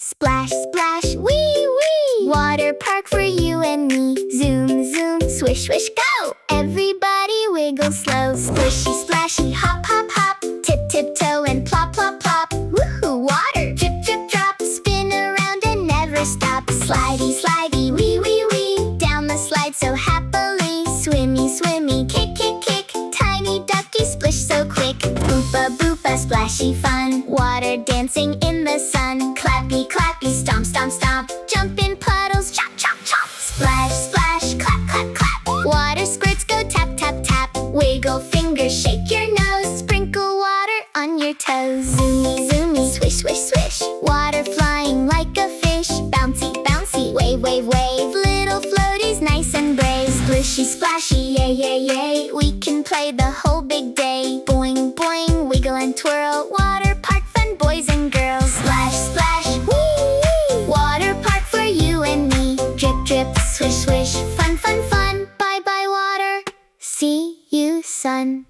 Splash, splash, wee, wee. Water park for you and me. Zoom, zoom, swish, swish, go. Everybody wiggle slow. Splishy, splashy, hop, hop, hop. Tip, tip, toe and plop, plop, plop. Woohoo, water, drip, drip, drop. Spin around and never stop. Slidey, slidey, wee, wee, wee. Down the slide so happily. Swimmy, swimmy, kick, kick, kick. Tiny ducky splish so quick. Boopa, boopa, splashy fun. Water dancing in the sun. Clappy, clappy, stomp, stomp, stomp. Jump in puddles, chop, chop, chop. Splash, splash, clap, clap, clap. Water squirts go tap, tap, tap. Wiggle fingers, shake your nose. Sprinkle water on your toes. Zoomy, zoomy, swish, swish, swish. Water flying like a fish. Bouncy, bouncy, wave, wave, wave. Little floaties, nice and brave. Splishy, splashy, yay, yay, yay. We can play the whole big day. Boing, boing, wiggle and twirl. Water park fun, boys and girls. Splash, splash, wee. Water park for you and me. Drip, drip, swish, swish. Fun, fun, fun. Bye, bye, water. See you, sun.